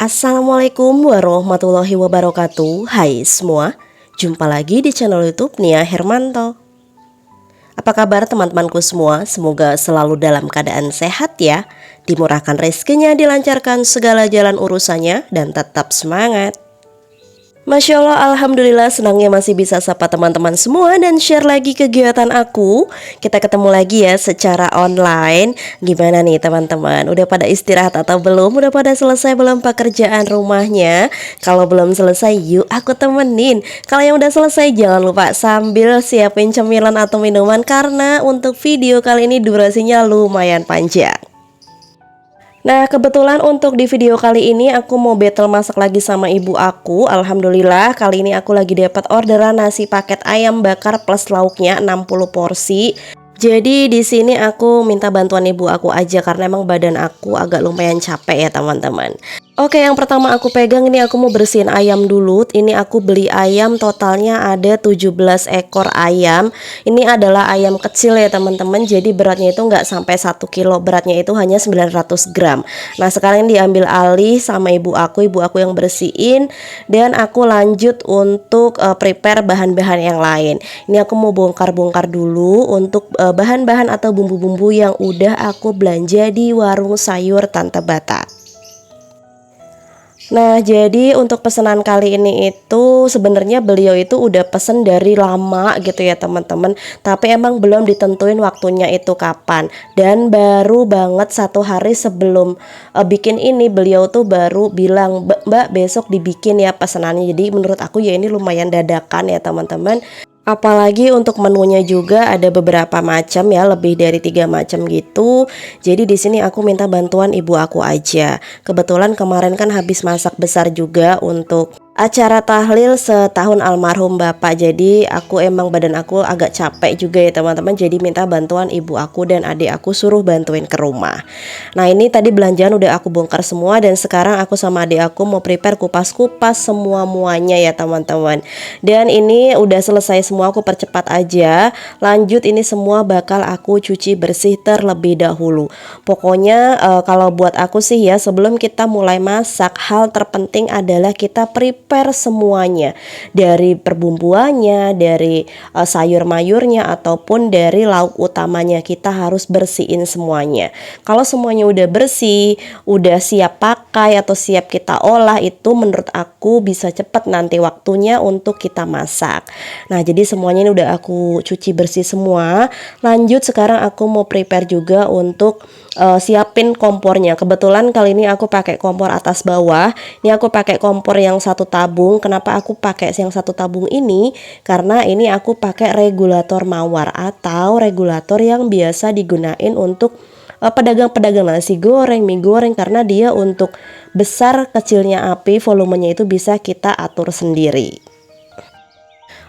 Assalamualaikum warahmatullahi wabarakatuh. Hai semua, jumpa lagi di channel YouTube Nia Hermanto. Apa kabar teman-temanku semua? Semoga selalu dalam keadaan sehat ya, dimurahkan rezekinya, dilancarkan segala jalan urusannya, dan tetap semangat. Masya Allah, Alhamdulillah, senangnya masih bisa sapa teman-teman semua dan share lagi kegiatan aku. Kita ketemu lagi ya secara online. Gimana nih teman-teman? Udah pada istirahat atau belum? Udah pada selesai belum pekerjaan rumahnya? Kalau belum selesai, yuk aku temenin. Kalau yang udah selesai, jangan lupa sambil siapin cemilan atau minuman, karena untuk video kali ini durasinya lumayan panjang. Nah, kebetulan untuk di video kali ini aku mau battle masak lagi sama ibu aku. Alhamdulillah, kali ini aku lagi dapat orderan nasi paket ayam bakar plus lauknya 60 porsi. Jadi di sini aku minta bantuan ibu aku aja karena emang badan aku agak lumayan capek ya teman-teman. Oke, yang pertama aku pegang ini, aku mau bersihin ayam dulu. Ini aku beli ayam, totalnya ada 17 ekor ayam. Ini adalah ayam kecil ya teman-teman. Jadi beratnya itu nggak sampai 1 kilo, beratnya itu hanya 900 gram. Nah, sekarang ini diambil alih sama ibu aku yang bersihin. Dan aku lanjut untuk prepare bahan-bahan yang lain. Ini aku mau bongkar-bongkar dulu untuk bahan-bahan atau bumbu-bumbu yang udah aku belanja di warung sayur Tante Bata. Nah, jadi untuk pesanan kali ini itu sebenarnya beliau itu udah pesen dari lama gitu ya teman-teman, tapi emang belum ditentuin waktunya itu kapan. Dan baru banget 1 hari sebelum bikin ini, beliau tuh baru bilang, Mbak besok dibikin ya pesanannya. Jadi menurut aku ya ini lumayan dadakan ya teman-teman. Apalagi untuk menunya juga ada beberapa macam ya, lebih dari 3 macam gitu. Jadi di sini aku minta bantuan ibu aku aja. Kebetulan kemarin kan habis masak besar juga untuk acara tahlil setahun almarhum bapak. Jadi aku emang badan aku agak capek juga ya teman-teman. Jadi minta bantuan ibu aku dan adik aku suruh bantuin ke rumah. Nah, ini tadi belanjaan udah aku bongkar semua dan sekarang aku sama adik aku mau prepare kupas-kupas semua-muanya ya teman-teman. Dan ini udah selesai semua, aku percepat aja. Lanjut, ini semua bakal aku cuci bersih terlebih dahulu. Pokoknya kalau buat aku sih ya, sebelum kita mulai masak, hal terpenting adalah kita prepare semuanya, dari perbumbuannya, dari sayur mayurnya ataupun dari lauk utamanya. Kita harus bersihin semuanya. Kalau semuanya udah bersih, udah siap pakai atau siap kita olah, itu menurut aku bisa cepet nanti waktunya untuk kita masak. Nah, jadi semuanya ini udah aku cuci bersih semua. Lanjut, sekarang aku mau prepare juga untuk siapin kompornya. Kebetulan kali ini aku pakai kompor atas bawah. Ini aku pakai kompor yang 1 tabung. Kenapa aku pakai yang 1 tabung ini? Karena ini aku pakai regulator mawar atau regulator yang biasa digunain untuk pedagang-pedagang nasi goreng, mie goreng, karena dia untuk besar kecilnya api, volumenya itu bisa kita atur sendiri.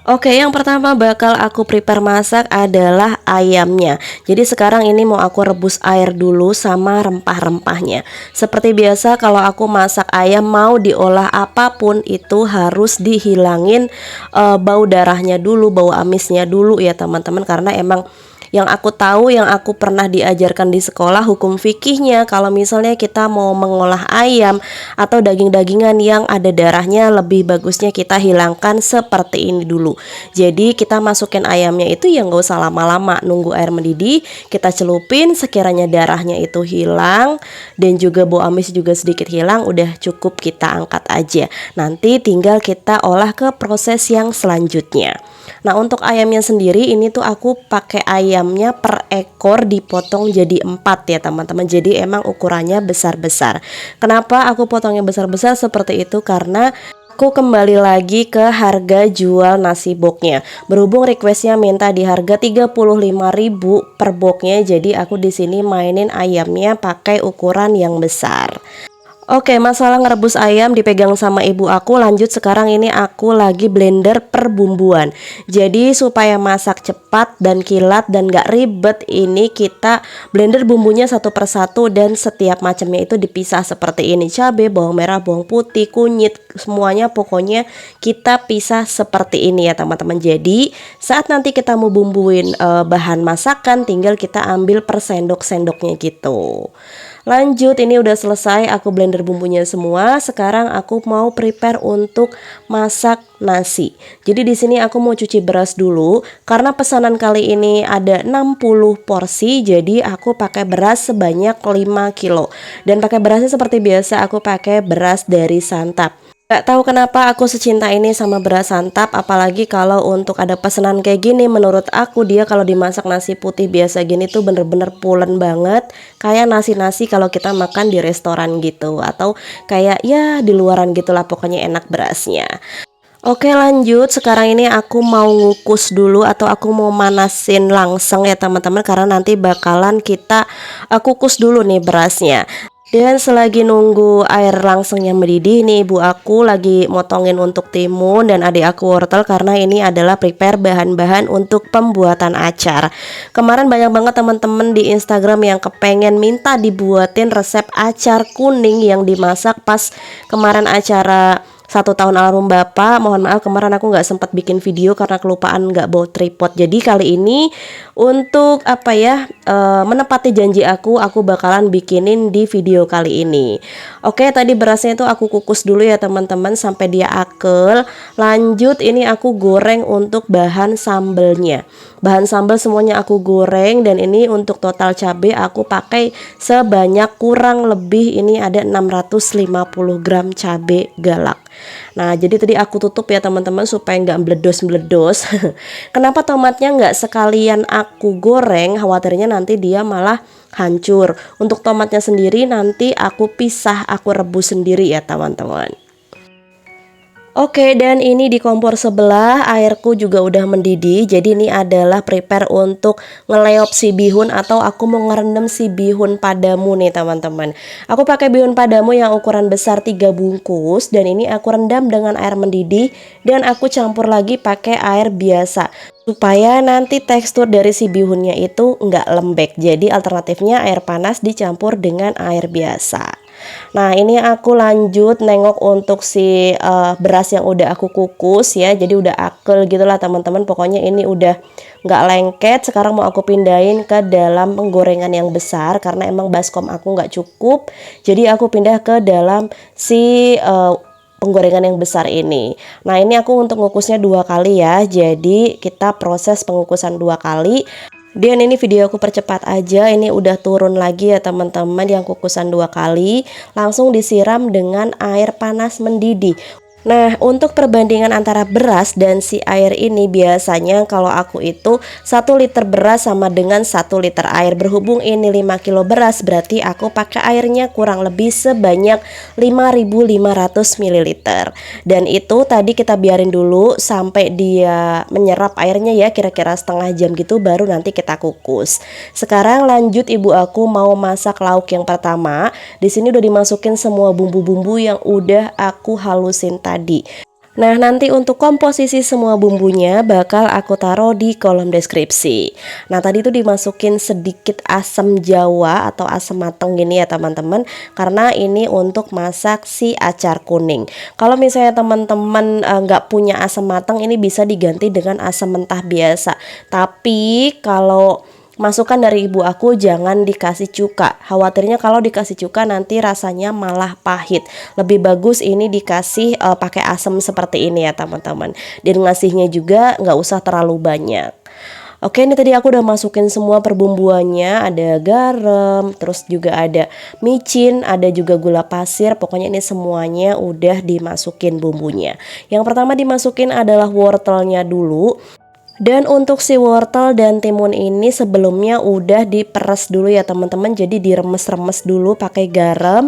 Oke, yang pertama bakal aku prepare masak adalah ayamnya. Jadi sekarang ini mau aku rebus air dulu sama rempah-rempahnya. Seperti biasa kalau aku masak ayam mau diolah apapun itu harus dihilangin bau darahnya dulu, bau amisnya dulu ya teman-teman. Karena emang yang aku tahu, yang aku pernah diajarkan di sekolah, hukum fikihnya kalau misalnya kita mau mengolah ayam atau daging-dagingan yang ada darahnya, lebih bagusnya kita hilangkan seperti ini dulu. Jadi kita masukin ayamnya itu ya nggak usah lama-lama, nunggu air mendidih, kita celupin, sekiranya darahnya itu hilang dan juga bau amis juga sedikit hilang, udah cukup kita angkat aja. Nanti tinggal kita olah ke proses yang selanjutnya. Nah, untuk ayamnya sendiri ini tuh aku pakai ayamnya per ekor dipotong jadi 4 ya teman-teman. Jadi emang ukurannya besar-besar. Kenapa aku potongnya besar-besar seperti itu? Karena aku kembali lagi ke harga jual nasi boxnya. Berhubung requestnya minta di harga 35.000 per boxnya, jadi aku di sini mainin ayamnya pakai ukuran yang besar. Oke, masalah ngerebus ayam dipegang sama ibu aku. Lanjut, sekarang ini aku lagi blender perbumbuan. Jadi supaya masak cepat dan kilat dan gak ribet, ini kita blender bumbunya satu persatu dan setiap macamnya itu dipisah seperti ini. Cabai, bawang merah, bawang putih, kunyit, semuanya pokoknya kita pisah seperti ini ya teman-teman. Jadi saat nanti kita mau bumbuin bahan masakan, tinggal kita ambil per sendok-sendoknya gitu. Lanjut, ini udah selesai aku blender bumbunya semua. Sekarang aku mau prepare untuk masak nasi. Jadi di sini aku mau cuci beras dulu karena pesanan kali ini ada 60 porsi. Jadi aku pakai beras sebanyak 5 kilo. Dan pakai berasnya seperti biasa, aku pakai beras dari Santap. Gak tahu kenapa aku secinta ini sama beras Santap, apalagi kalau untuk ada pesanan kayak gini. Menurut aku dia kalau dimasak nasi putih biasa gini tuh bener-bener pulen banget, kayak nasi-nasi kalau kita makan di restoran gitu, atau kayak ya di luaran gitulah, pokoknya enak berasnya. Oke, lanjut. Sekarang ini aku mau ngukus dulu atau aku mau manasin langsung ya teman-teman, karena nanti bakalan kita kukus dulu nih berasnya. Dan selagi nunggu air langsungnya mendidih nih, ibu aku lagi motongin untuk timun dan adik aku wortel, karena ini adalah prepare bahan-bahan untuk pembuatan acar. Kemarin banyak banget teman-teman di Instagram yang kepengen minta dibuatin resep acar kuning yang dimasak pas kemarin acara 1 tahun almarhum bapak. Mohon maaf kemarin aku nggak sempat bikin video karena kelupaan nggak bawa tripod. Jadi kali ini untuk apa ya, menepati janji aku bakalan bikinin di video kali ini. Oke, tadi berasnya itu aku kukus dulu ya teman-teman sampai dia akel. Lanjut, ini aku goreng untuk bahan sambelnya. Bahan sambal semuanya aku goreng, dan ini untuk total cabai aku pakai sebanyak kurang lebih ini ada 650 gram cabai galak. Nah, jadi tadi aku tutup ya teman-teman supaya nggak meledos-meledos. Kenapa tomatnya nggak sekalian aku goreng? Khawatirnya nanti dia malah hancur. Untuk tomatnya sendiri nanti aku pisah, aku rebus sendiri ya teman-teman. Oke, dan ini di kompor sebelah airku juga udah mendidih. Jadi ini adalah prepare untuk ngeleop si bihun, atau aku mau ngerendam si bihun padamu nih teman-teman. Aku pakai bihun padamu yang ukuran besar 3 bungkus, dan ini aku rendam dengan air mendidih dan aku campur lagi pakai air biasa supaya nanti tekstur dari si bihunnya itu nggak lembek. Jadi alternatifnya air panas dicampur dengan air biasa. Nah, ini aku lanjut nengok untuk si beras yang udah aku kukus ya. Jadi udah akel gitulah teman-teman. Pokoknya ini udah nggak lengket. Sekarang mau aku pindahin ke dalam penggorengan yang besar karena emang baskom aku nggak cukup. Jadi aku pindah ke dalam si penggorengan yang besar ini. Nah, ini aku untuk ngukusnya 2 kali ya. Jadi kita proses pengukusan 2 kali. Dan ini video aku percepat aja, ini udah turun lagi ya teman-teman yang kukusan 2 kali, langsung disiram dengan air panas mendidih. Nah, untuk perbandingan antara beras dan si air ini biasanya kalau aku itu 1 liter beras sama dengan 1 liter air. Berhubung ini 5 kilo beras, berarti aku pakai airnya kurang lebih sebanyak 5.500 ml. Dan itu tadi kita biarin dulu sampai dia menyerap airnya ya, kira-kira setengah jam gitu, baru nanti kita kukus. Sekarang lanjut, ibu aku mau masak lauk yang pertama. Di sini udah dimasukin semua bumbu-bumbu yang udah aku halusin tadi. Nah, nanti untuk komposisi semua bumbunya bakal aku taruh di kolom deskripsi. Nah, tadi tuh dimasukin sedikit asam jawa atau asam mateng gini ya teman-teman, karena ini untuk masak si acar kuning. Kalau misalnya teman-teman nggak punya asam mateng, ini bisa diganti dengan asam mentah biasa. Tapi kalau masukan dari ibu aku jangan dikasih cuka. Khawatirnya kalau dikasih cuka nanti rasanya malah pahit. Lebih bagus ini dikasih pakai asam seperti ini ya teman-teman. Dan ngasihnya juga nggak usah terlalu banyak. Oke, ini tadi aku udah masukin semua perbumbuannya. Ada garam, terus juga ada micin, ada juga gula pasir. Pokoknya ini semuanya udah dimasukin bumbunya. Yang pertama dimasukin adalah wortelnya dulu. Dan untuk si wortel dan timun ini sebelumnya udah diperes dulu ya teman-teman. Jadi diremes-remes dulu pakai garam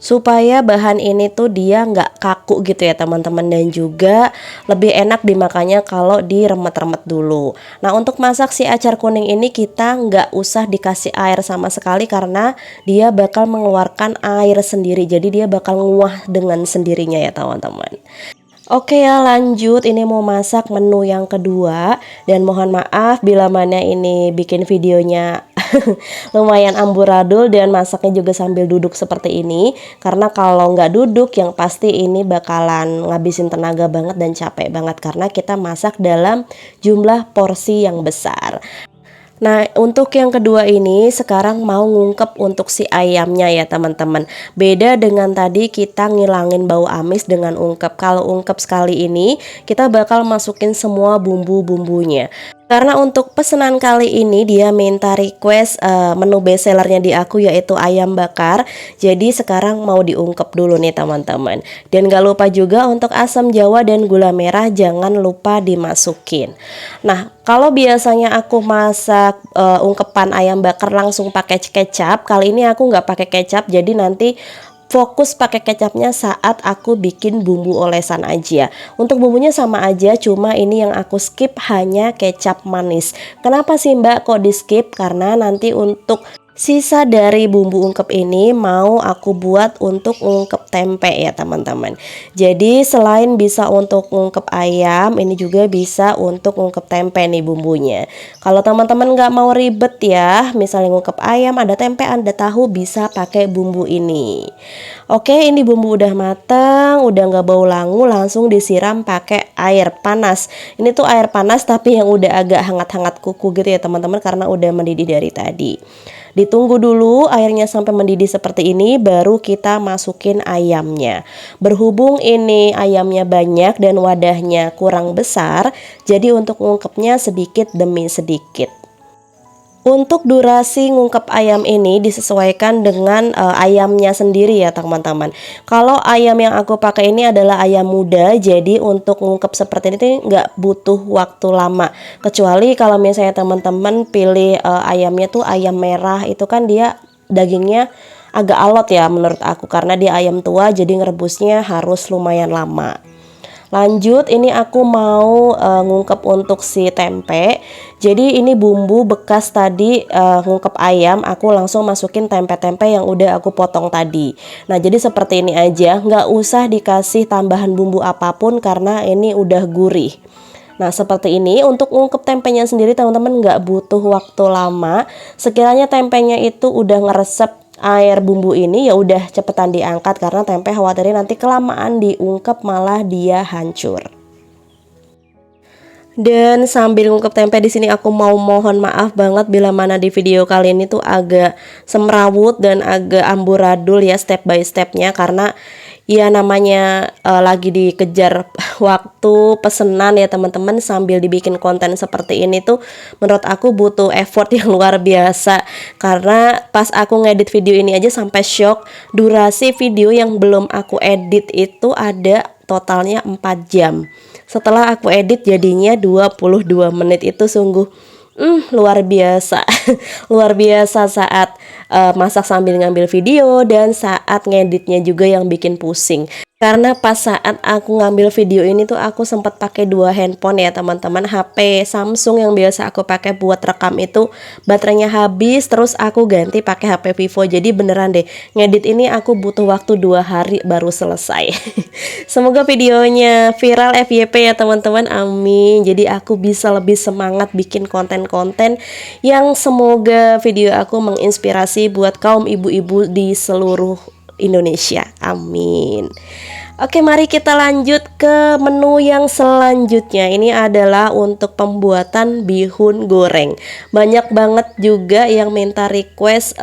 supaya bahan ini tuh dia nggak kaku gitu ya teman-teman, dan juga lebih enak dimakannya kalau diremet-remet dulu. Nah, untuk masak si acar kuning ini kita nggak usah dikasih air sama sekali karena dia bakal mengeluarkan air sendiri. Jadi dia bakal nguah dengan sendirinya ya teman-teman. Oke ya, lanjut, ini mau masak menu yang kedua. Dan mohon maaf bila mana ini bikin videonya lumayan amburadul dan masaknya juga sambil duduk seperti ini. Karena kalau nggak duduk yang pasti ini bakalan ngabisin tenaga banget dan capek banget, karena kita masak dalam jumlah porsi yang besar. Nah, untuk yang kedua ini sekarang mau ngungkep untuk si ayamnya ya teman-teman. Beda dengan tadi kita ngilangin bau amis dengan ungkep. Kalau ungkep sekali ini kita bakal masukin semua bumbu-bumbunya. Karena untuk pesanan kali ini dia minta request menu bestsellernya di aku yaitu ayam bakar. Jadi sekarang mau diungkep dulu nih teman-teman. Dan gak lupa juga untuk asam jawa dan gula merah jangan lupa dimasukin. Nah, kalau biasanya aku masak ungkepan ayam bakar langsung pakai kecap, kali ini aku nggak pakai kecap, jadi nanti fokus pakai kecapnya saat aku bikin bumbu olesan aja. Untuk bumbunya sama aja, cuma ini yang aku skip hanya kecap manis. Kenapa sih Mbak kok di skip? Karena nanti untuk sisa dari bumbu ungkep ini mau aku buat untuk ungkep tempe ya teman-teman. Jadi selain bisa untuk ungkep ayam, ini juga bisa untuk ungkep tempe nih bumbunya. Kalau teman-teman nggak mau ribet ya, misalnya ungkep ayam ada tempe ada tahu, bisa pakai bumbu ini. Oke, ini bumbu udah matang, udah nggak bau langu, langsung disiram pakai air panas. Ini tuh air panas tapi yang udah agak hangat-hangat kuku gitu ya teman-teman, karena udah mendidih dari tadi. Ditunggu dulu airnya sampai mendidih seperti ini, baru kita masukin ayamnya. Berhubung ini ayamnya banyak dan wadahnya kurang besar, jadi untuk ngungkepnya sedikit demi sedikit. Untuk durasi ngungkep ayam ini disesuaikan dengan ayamnya sendiri ya teman-teman. Kalau ayam yang aku pakai ini adalah ayam muda, jadi untuk ngungkep seperti ini nggak butuh waktu lama. Kecuali kalau misalnya teman-teman pilih ayamnya tuh ayam merah, itu kan dia dagingnya agak alot ya menurut aku, karena dia ayam tua jadi ngerebusnya harus lumayan lama. Lanjut, ini aku mau ngungkep untuk si tempe. Jadi ini bumbu bekas tadi ngungkep ayam, aku langsung masukin tempe-tempe yang udah aku potong tadi. Nah jadi seperti ini aja, nggak usah dikasih tambahan bumbu apapun karena ini udah gurih. Nah seperti ini untuk ngungkep tempenya sendiri teman-teman nggak butuh waktu lama. Sekiranya tempenya itu udah ngeresep air bumbu ini ya udah cepetan diangkat, karena tempe khawatirnya nanti kelamaan diungkep malah dia hancur. Dan sambil ngungkep tempe di sini aku mau mohon maaf banget bila mana di video kali ini tuh agak semrawut dan agak amburadul ya step by stepnya, karena ya namanya lagi dikejar waktu pesenan ya teman-teman, sambil dibikin konten seperti ini tuh menurut aku butuh effort yang luar biasa. Karena pas aku ngedit video ini aja sampai shock, durasi video yang belum aku edit itu ada totalnya 4 jam. Setelah aku edit jadinya 22 menit, itu sungguh luar biasa. Luar biasa saat masak sambil ngambil video dan saat ngeditnya juga yang bikin pusing. Karena pas saat aku ngambil video ini tuh aku sempat pakai 2 handphone ya teman-teman. HP Samsung yang biasa aku pakai buat rekam itu baterainya habis, terus aku ganti pakai HP Vivo. Jadi beneran deh, ngedit ini aku butuh waktu 2 hari baru selesai. Semoga videonya viral FYP ya teman-teman, amin. Jadi aku bisa lebih semangat bikin konten-konten yang semoga video aku menginspirasi buat kaum ibu-ibu di seluruh Indonesia, amin. Oke, mari kita lanjut ke menu yang selanjutnya. Ini adalah untuk pembuatan bihun goreng. Banyak banget juga yang minta request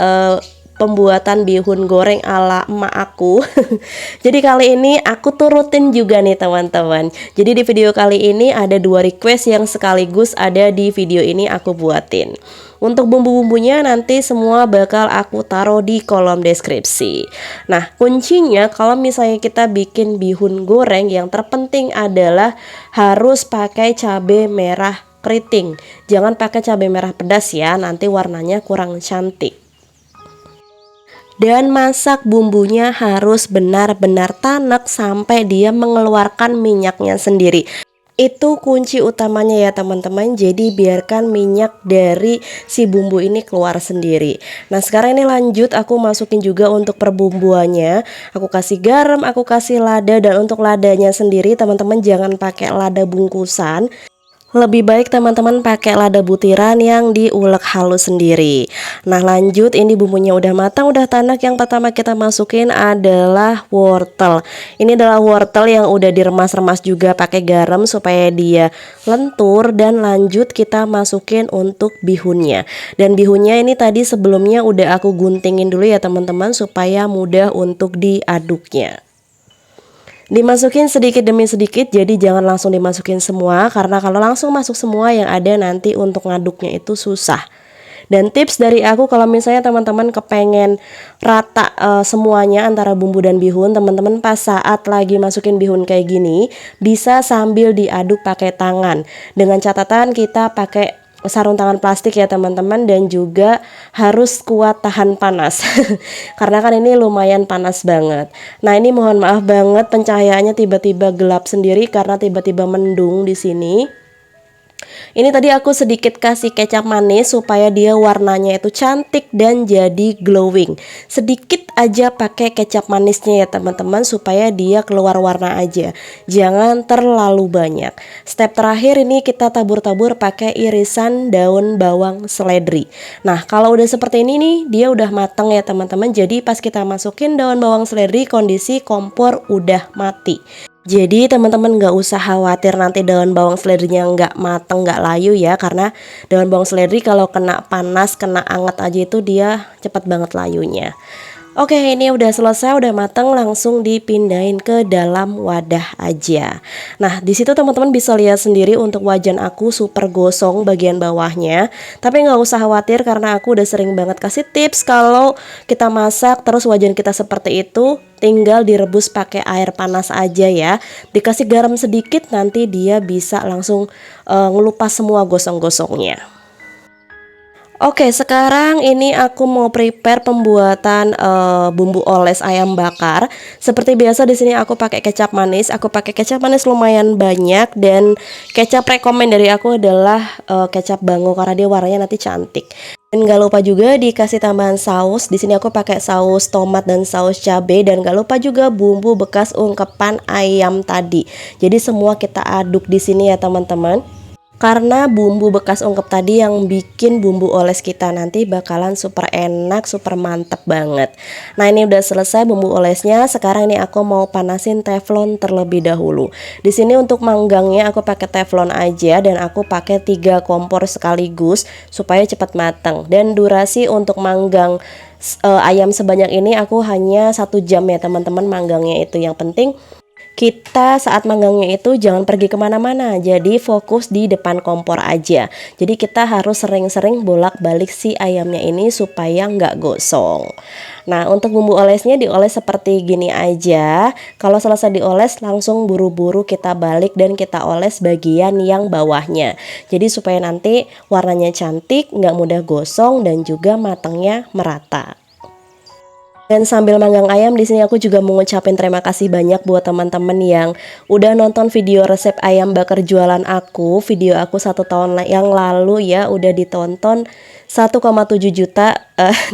pembuatan bihun goreng ala emak aku. Jadi kali ini aku turutin juga nih teman-teman. Jadi di video kali ini ada 2 request yang sekaligus ada di video ini aku buatin. Untuk bumbu-bumbunya nanti semua bakal aku taruh di kolom deskripsi. Nah kuncinya kalau misalnya kita bikin bihun goreng, yang terpenting adalah harus pakai cabai merah keriting. Jangan pakai cabai merah pedas ya, nanti warnanya kurang cantik. Dan masak bumbunya harus benar-benar tanek sampai dia mengeluarkan minyaknya sendiri. Itu kunci utamanya ya teman-teman. Jadi biarkan minyak dari si bumbu ini keluar sendiri. Nah sekarang ini lanjut aku masukin juga untuk perbumbuannya. Aku kasih garam, aku kasih lada. Dan untuk ladanya sendiri teman-teman jangan pakai lada bungkusan. Lebih baik teman-teman pakai lada butiran yang diulek halus sendiri. Nah lanjut, ini bumbunya udah matang, udah tanak. Yang pertama kita masukin adalah wortel. Ini adalah wortel yang udah diremas-remas juga pakai garam supaya dia lentur. Dan lanjut kita masukin untuk bihunnya. Dan bihunnya ini tadi sebelumnya udah aku guntingin dulu ya teman-teman, supaya mudah untuk diaduknya. Dimasukin sedikit demi sedikit, jadi jangan langsung dimasukin semua, karena kalau langsung masuk semua yang ada nanti untuk ngaduknya itu susah. Dan tips dari aku, kalau misalnya teman-teman kepengen rata semuanya antara bumbu dan bihun, teman-teman pas saat lagi masukin bihun kayak gini bisa sambil diaduk pakai tangan, dengan catatan kita pakai sarung tangan plastik ya teman-teman, dan juga harus kuat tahan panas karena kan ini lumayan panas banget. Nah ini mohon maaf banget pencahayaannya tiba-tiba gelap sendiri karena tiba-tiba mendung di sini. Ini tadi aku sedikit kasih kecap manis supaya dia warnanya itu cantik dan jadi glowing. Sedikit aja pakai kecap manisnya ya teman-teman, supaya dia keluar warna aja. Jangan terlalu banyak. Step terakhir ini kita tabur-tabur pakai irisan daun bawang seledri. Nah, kalau udah seperti ini nih, dia udah matang ya teman-teman. Jadi pas kita masukin daun bawang seledri, kondisi kompor udah mati. Jadi teman-teman nggak usah khawatir nanti daun bawang seledrinya nggak mateng, nggak layu ya, karena daun bawang seledri kalau kena panas, kena anget aja itu dia cepat banget layunya. Oke, ini udah selesai, udah mateng, langsung dipindahin ke dalam wadah aja. Nah, di situ teman-teman bisa lihat sendiri untuk wajan aku super gosong bagian bawahnya. Tapi nggak usah khawatir karena aku udah sering banget kasih tips kalau kita masak terus wajan kita seperti itu, tinggal direbus pakai air panas aja ya. Dikasih garam sedikit nanti dia bisa langsung ngelupas semua gosong-gosongnya. Oke, sekarang ini aku mau prepare pembuatan bumbu oles ayam bakar. Seperti biasa di sini aku pakai kecap manis. Aku pakai kecap manis lumayan banyak, dan kecap rekomen dari aku adalah kecap Bango karena dia warnanya nanti cantik. Dan gak lupa juga dikasih tambahan saus. Di sini aku pakai saus tomat dan saus cabai, dan gak lupa juga bumbu bekas ungkepan ayam tadi. Jadi semua kita aduk di sini ya teman-teman. Karena bumbu bekas ungkep tadi yang bikin bumbu oles kita nanti bakalan super enak, super mantep banget. Nah ini udah selesai bumbu olesnya. Sekarang ini aku mau panasin teflon terlebih dahulu. Di sini untuk manggangnya aku pakai teflon aja, dan aku pakai 3 kompor sekaligus supaya cepat matang. Dan durasi untuk manggang ayam sebanyak ini aku hanya 1 jam ya teman-teman manggangnya itu. Yang penting kita saat manggangnya itu jangan pergi kemana-mana, jadi fokus di depan kompor aja. Jadi kita harus sering-sering bolak-balik si ayamnya ini supaya nggak gosong. Nah untuk bumbu olesnya dioles seperti gini aja. Kalau selesai dioles langsung buru-buru kita balik dan kita oles bagian yang bawahnya. Jadi supaya nanti warnanya cantik, nggak mudah gosong, dan juga matangnya merata. Dan sambil manggang ayam di sini aku juga mau ngucapin terima kasih banyak buat teman-teman yang udah nonton video resep ayam bakar jualan aku. Video aku 1 tahun yang lalu ya, udah ditonton 1,7 juta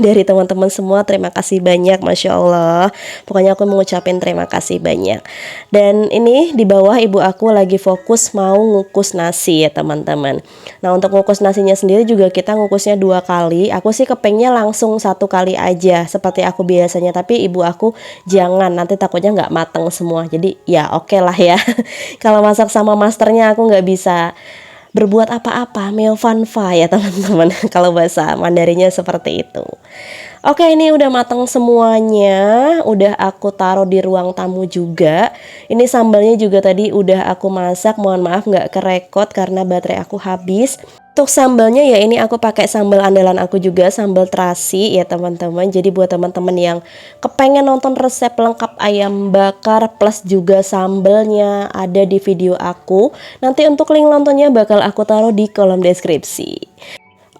dari teman-teman semua. Terima kasih banyak, Masya Allah. Pokoknya aku mengucapin terima kasih banyak. Dan ini di bawah ibu aku lagi fokus mau ngukus nasi ya teman-teman. Nah untuk ngukus nasinya sendiri juga kita ngukusnya 2 kali. Aku sih kepengnya langsung 1 kali aja seperti aku biasanya, tapi ibu aku jangan, nanti takutnya nggak mateng semua. Jadi ya oke lah ya. Kalau masak sama masternya aku nggak bisa berbuat apa-apa, meofanfa ya teman-teman. Kalau bahasa Mandarinnya seperti itu. Oke, ini udah matang semuanya. Udah aku taruh di ruang tamu juga. Ini sambalnya juga tadi udah aku masak. Mohon maaf nggak kerekot karena baterai aku habis. Untuk sambalnya ya ini aku pakai sambal andalan aku juga, sambal terasi ya teman-teman. Jadi buat teman-teman yang kepengen nonton resep lengkap ayam bakar plus juga sambalnya ada di video aku. Nanti untuk link nontonnya bakal aku taruh di kolom deskripsi.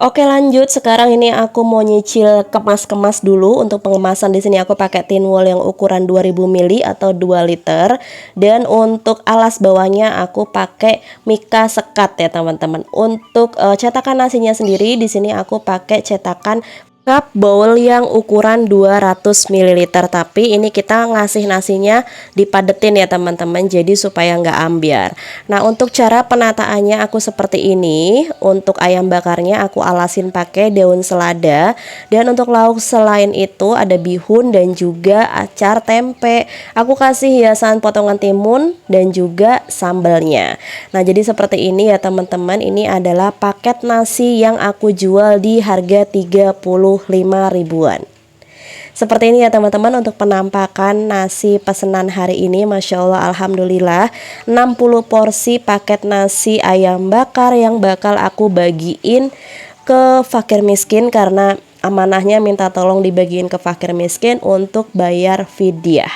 Oke lanjut, sekarang ini aku mau nyicil kemas-kemas dulu. Untuk pengemasan di sini aku pakai tin wall yang ukuran 2000 ml atau 2 liter. Dan untuk alas bawahnya aku pakai mika sekat ya teman-teman. Untuk cetakan nasinya sendiri di sini aku pakai cetakan cup bowl yang ukuran 200 ml, tapi ini kita ngasih nasinya dipadetin ya teman-teman, jadi supaya nggak ambiar. Nah, untuk cara penataannya aku seperti ini. Untuk ayam bakarnya aku alasin pakai daun selada, dan untuk lauk selain itu ada bihun dan juga acar tempe. Aku kasih hiasan potongan timun dan juga sambalnya. Nah, jadi seperti ini ya teman-teman, ini adalah paket nasi yang aku jual di harga 35 ribuan. Seperti ini ya teman-teman untuk penampakan nasi pesanan hari ini. Masya Allah, Alhamdulillah, 60 porsi paket nasi ayam bakar yang bakal aku bagiin ke fakir miskin, karena amanahnya minta tolong dibagiin ke fakir miskin untuk bayar fidyah.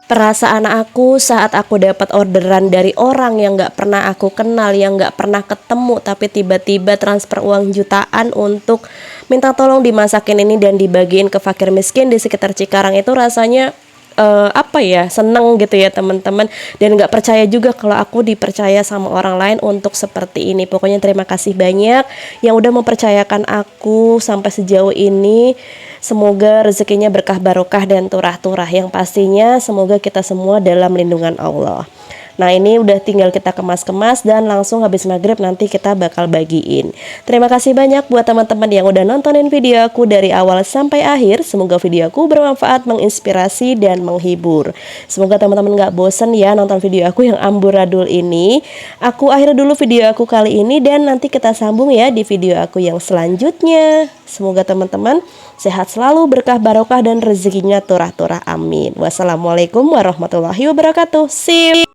Perasaan aku saat aku dapat orderan dari orang yang gak pernah aku kenal, yang gak pernah ketemu, tapi tiba-tiba transfer uang jutaan untuk minta tolong dimasakin ini dan dibagiin ke fakir miskin di sekitar Cikarang, itu rasanya apa ya, seneng gitu ya teman-teman, dan nggak percaya juga kalau aku dipercaya sama orang lain untuk seperti ini. Pokoknya terima kasih banyak yang udah mempercayakan aku sampai sejauh ini. Semoga rezekinya berkah barokah dan turah-turah, yang pastinya semoga kita semua dalam lindungan Allah. Nah, ini udah tinggal kita kemas-kemas dan langsung habis maghrib nanti kita bakal bagiin. Terima kasih banyak buat teman-teman yang udah nontonin video aku dari awal sampai akhir. Semoga video aku bermanfaat, menginspirasi, dan menghibur. Semoga teman-teman gak bosen ya nonton video aku yang amburadul ini. Aku akhiri dulu video aku kali ini, dan nanti kita sambung ya di video aku yang selanjutnya. Semoga teman-teman sehat selalu, berkah barokah, dan rezekinya turah-turah. Amin. Wassalamualaikum warahmatullahi wabarakatuh. See you.